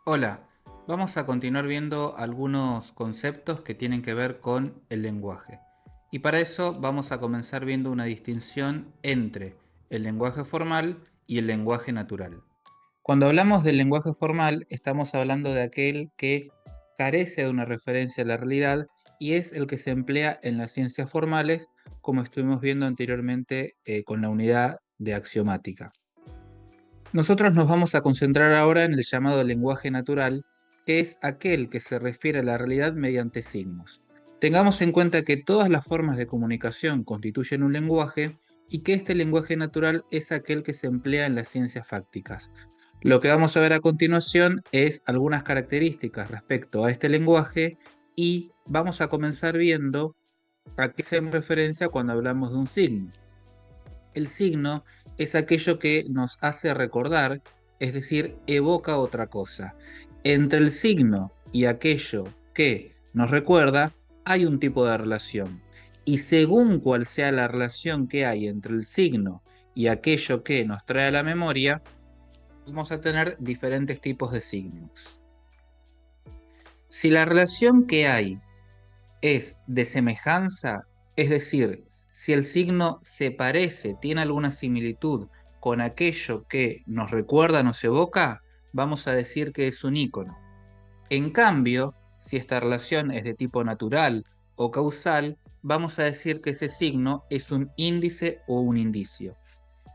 Hola, vamos a continuar viendo algunos conceptos que tienen que ver con el lenguaje. Y para eso vamos a comenzar viendo una distinción entre el lenguaje formal y el lenguaje natural. Cuando hablamos del lenguaje formal, estamos hablando de aquel que carece de una referencia a la realidad y es el que se emplea en las ciencias formales, como estuvimos viendo anteriormente con la unidad de axiomática. Nosotros nos vamos a concentrar ahora en el llamado lenguaje natural, que es aquel que se refiere a la realidad mediante signos. Tengamos en cuenta que todas las formas de comunicación constituyen un lenguaje y que este lenguaje natural es aquel que se emplea en las ciencias fácticas. Lo que vamos a ver a continuación es algunas características respecto a este lenguaje y vamos a comenzar viendo a qué hacemos referencia cuando hablamos de un signo. El signo es aquello que nos hace recordar, es decir, evoca otra cosa. Entre el signo y aquello que nos recuerda, hay un tipo de relación. Y según cuál sea la relación que hay entre el signo y aquello que nos trae a la memoria, vamos a tener diferentes tipos de signos. Si la relación que hay es de semejanza, es decir, si el signo se parece, tiene alguna similitud con aquello que nos recuerda, nos evoca, vamos a decir que es un ícono. En cambio, si esta relación es de tipo natural o causal, vamos a decir que ese signo es un índice o un indicio.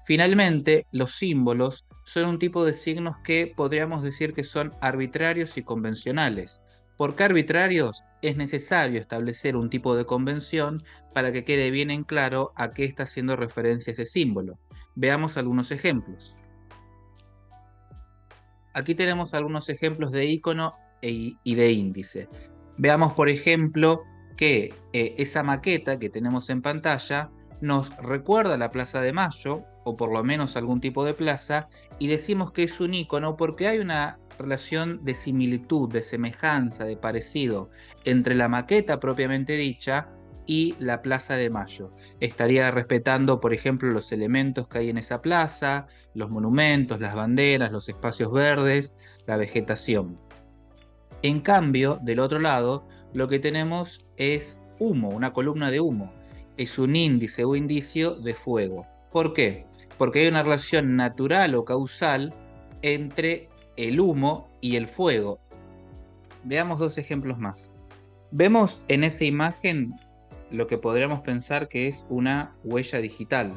Finalmente, los símbolos son un tipo de signos que podríamos decir que son arbitrarios y convencionales. ¿Por qué arbitrarios? Es necesario establecer un tipo de convención para que quede bien en claro a qué está haciendo referencia ese símbolo. Veamos algunos ejemplos. Aquí tenemos algunos ejemplos de icono y de índice. Veamos, por ejemplo, que esa maqueta que tenemos en pantalla nos recuerda a la Plaza de Mayo, o por lo menos algún tipo de plaza, y decimos que es un icono porque hay una relación de similitud, de semejanza, de parecido entre la maqueta propiamente dicha y la Plaza de Mayo. Estaría respetando, por ejemplo, los elementos que hay en esa plaza, los monumentos, las banderas, los espacios verdes, la vegetación. En cambio, del otro lado, lo que tenemos es humo, una columna de humo. Es un índice o indicio de fuego. ¿Por qué? Porque hay una relación natural o causal entre el humo y el fuego. Veamos dos ejemplos más. Vemos en esa imagen lo que podríamos pensar que es una huella digital.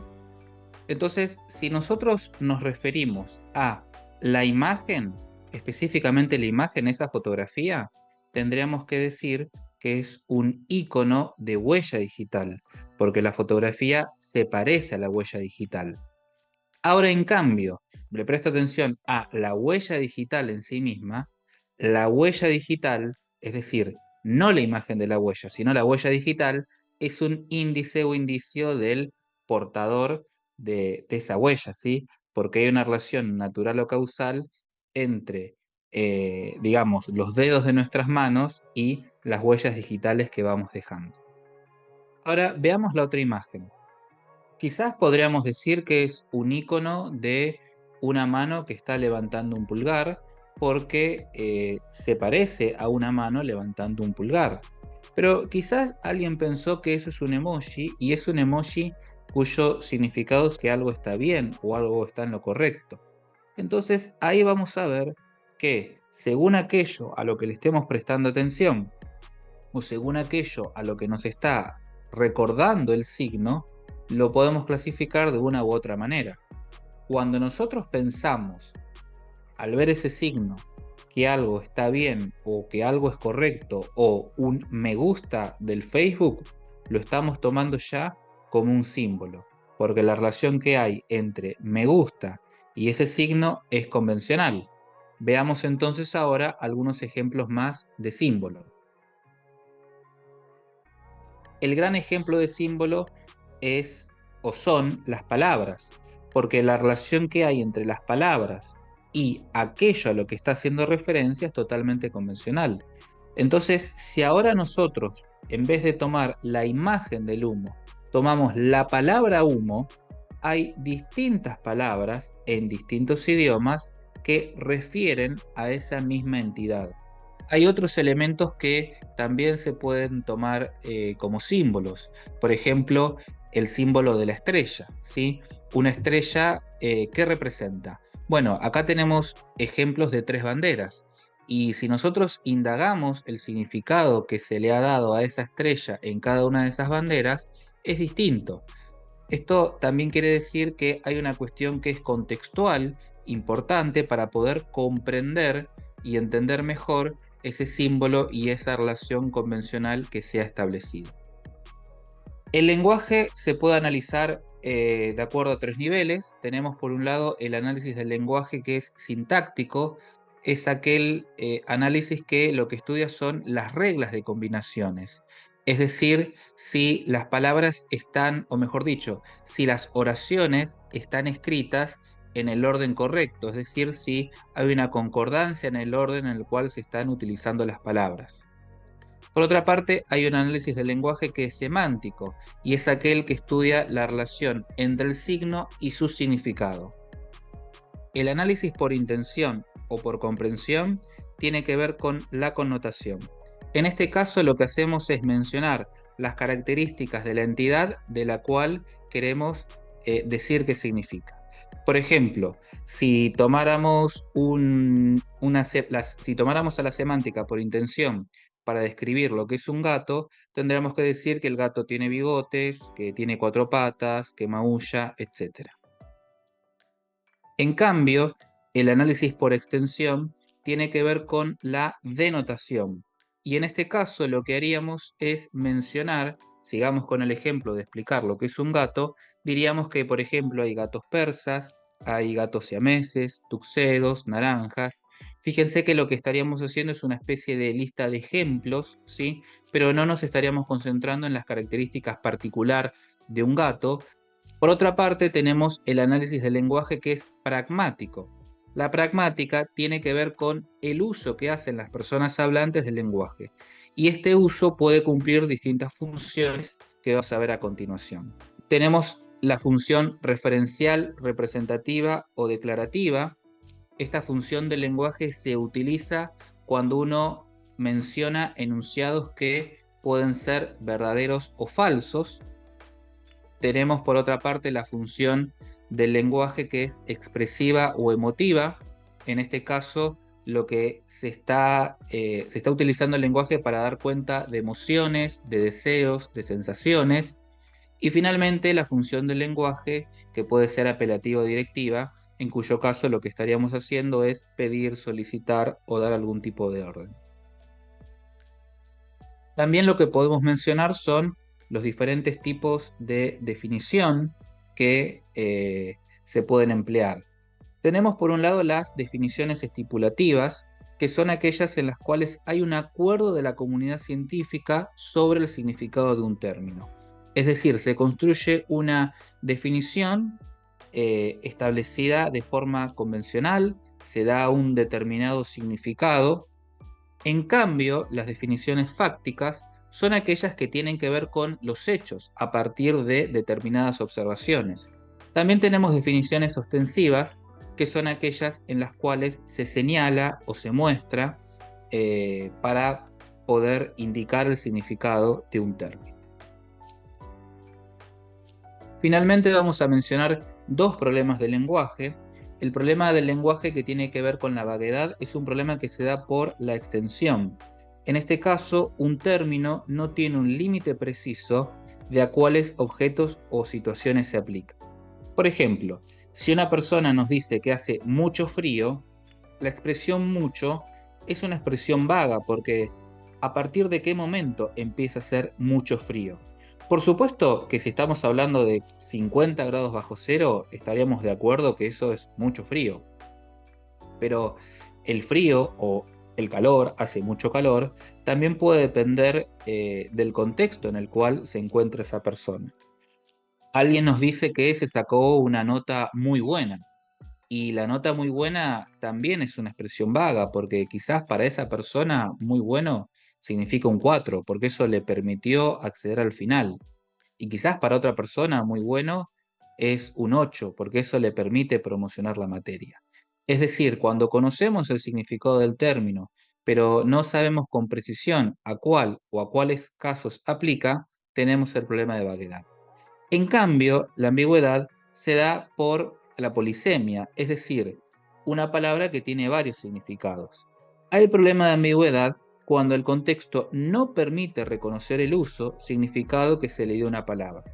Entonces, si nosotros nos referimos a la imagen, específicamente la imagen, esa fotografía, tendríamos que decir que es un icono de huella digital, porque la fotografía se parece a la huella digital. Ahora, en cambio, le presto atención a la huella digital en sí misma, la huella digital, es decir, no la imagen de la huella, sino la huella digital, es un índice o indicio del portador de esa huella, ¿sí? Porque hay una relación natural o causal entre, digamos, los dedos de nuestras manos y las huellas digitales que vamos dejando. Ahora, veamos la otra imagen. Quizás podríamos decir que es un icono de una mano que está levantando un pulgar porque se parece a una mano levantando un pulgar. Pero quizás alguien pensó que eso es un emoji y es un emoji cuyo significado es que algo está bien o algo está en lo correcto. Entonces ahí vamos a ver que según aquello a lo que le estemos prestando atención o según aquello a lo que nos está recordando el signo, lo podemos clasificar de una u otra manera. Cuando nosotros pensamos, al ver ese signo, que algo está bien o que algo es correcto o un me gusta del Facebook, lo estamos tomando ya como un símbolo, porque la relación que hay entre me gusta y ese signo es convencional. Veamos entonces ahora algunos ejemplos más de símbolo. El gran ejemplo de símbolo es o son las palabras, porque la relación que hay entre las palabras y aquello a lo que está haciendo referencia es totalmente convencional. Entonces, si ahora nosotros, en vez de tomar la imagen del humo, tomamos la palabra humo, hay distintas palabras en distintos idiomas que refieren a esa misma entidad. Hay otros elementos que también se pueden tomar como símbolos. Por ejemplo, el símbolo de la estrella, ¿sí? Una estrella, ¿qué representa? Bueno, acá tenemos ejemplos de 3 banderas. Y si nosotros indagamos el significado que se le ha dado a esa estrella en cada una de esas banderas, es distinto. Esto también quiere decir que hay una cuestión que es contextual, importante para poder comprender y entender mejor ese símbolo y esa relación convencional que se ha establecido. El lenguaje se puede analizar de acuerdo a 3 niveles. Tenemos por un lado el análisis del lenguaje, que es sintáctico. Es aquel análisis que lo que estudia son las reglas de combinaciones. Es decir, si las palabras están, o mejor dicho, si las oraciones están escritas en el orden correcto, es decir, si hay una concordancia en el orden en el cual se están utilizando las palabras. Por otra parte, hay un análisis del lenguaje que es semántico, y es aquel que estudia la relación entre el signo y su significado. El análisis por intención o por comprensión tiene que ver con la connotación. En este caso, lo que hacemos es mencionar las características de la entidad de la cual queremos decir qué significa. Por ejemplo, si tomáramos si tomáramos a la semántica por intención para describir lo que es un gato, tendríamos que decir que el gato tiene bigotes, que tiene 4 patas, que maulla, etc. En cambio, el análisis por extensión tiene que ver con la denotación. Y en este caso lo que haríamos es mencionar, sigamos con el ejemplo de explicar lo que es un gato, diríamos que, por ejemplo, hay gatos persas, hay gatos siameses, tuxedos, naranjas. Fíjense que lo que estaríamos haciendo es una especie de lista de ejemplos, ¿sí? Pero no nos estaríamos concentrando en las características particulares de un gato. Por otra parte, tenemos el análisis del lenguaje, que es pragmático. La pragmática tiene que ver con el uso que hacen las personas hablantes del lenguaje. Y este uso puede cumplir distintas funciones que vamos a ver a continuación. Tenemos la función referencial, representativa o declarativa. Esta función del lenguaje se utiliza cuando uno menciona enunciados que pueden ser verdaderos o falsos. Tenemos por otra parte la función del lenguaje, que es expresiva o emotiva. En este caso, lo que se está utilizando el lenguaje para dar cuenta de emociones, de deseos, de sensaciones. Y finalmente la función del lenguaje, que puede ser apelativa o directiva, en cuyo caso lo que estaríamos haciendo es pedir, solicitar o dar algún tipo de orden. También lo que podemos mencionar son los diferentes tipos de definición que se pueden emplear. Tenemos por un lado las definiciones estipulativas, que son aquellas en las cuales hay un acuerdo de la comunidad científica sobre el significado de un término. Es decir, se construye una definición establecida de forma convencional, se da un determinado significado. En cambio, las definiciones fácticas son aquellas que tienen que ver con los hechos a partir de determinadas observaciones. También tenemos definiciones ostensivas, que son aquellas en las cuales se señala o se muestra para poder indicar el significado de un término. Finalmente vamos a mencionar 2 problemas del lenguaje. El problema del lenguaje, que tiene que ver con la vaguedad, es un problema que se da por la extensión. En este caso, un término no tiene un límite preciso de a cuáles objetos o situaciones se aplica. Por ejemplo, si una persona nos dice que hace mucho frío, la expresión mucho es una expresión vaga, porque ¿a partir de qué momento empieza a hacer mucho frío? Por supuesto que si estamos hablando de 50 grados bajo cero, estaríamos de acuerdo que eso es mucho frío. Pero el frío o el calor, hace mucho calor, también puede depender del contexto en el cual se encuentra esa persona. Alguien nos dice que se sacó una nota muy buena, y la nota muy buena también es una expresión vaga, porque quizás para esa persona muy bueno significa un 4, porque eso le permitió acceder al final. Y quizás para otra persona muy bueno es un 8, porque eso le permite promocionar la materia. Es decir, cuando conocemos el significado del término, pero no sabemos con precisión a cuál o a cuáles casos aplica, tenemos el problema de vaguedad. En cambio, la ambigüedad se da por la polisemia, es decir, una palabra que tiene varios significados. Hay problema de ambigüedad cuando el contexto no permite reconocer el uso, significado que se le dio a una palabra.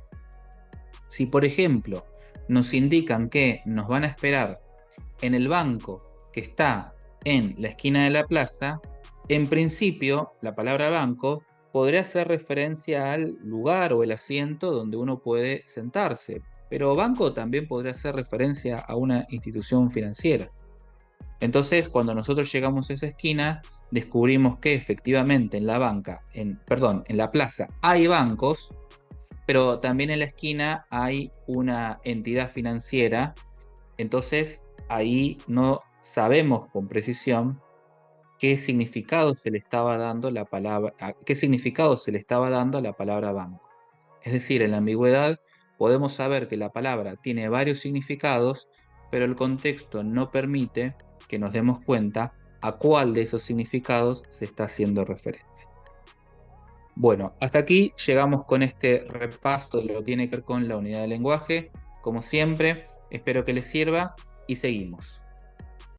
Si, por ejemplo, nos indican que nos van a esperar en el banco que está en la esquina de la plaza, en principio la palabra banco podría hacer referencia al lugar o el asiento donde uno puede sentarse, pero banco también podría hacer referencia a una institución financiera. Entonces, cuando nosotros llegamos a esa esquina, descubrimos que efectivamente en la en la plaza hay bancos, pero también en la esquina hay una entidad financiera. Entonces, ahí no sabemos con precisión qué significado se le estaba dando la palabra, qué significado se le estaba dando a la palabra banco. Es decir, en la ambigüedad podemos saber que la palabra tiene varios significados, pero el contexto no permite que nos demos cuenta a cuál de esos significados se está haciendo referencia. Bueno, hasta aquí llegamos con este repaso de lo que tiene que ver con la unidad de lenguaje. Como siempre, espero que les sirva y seguimos.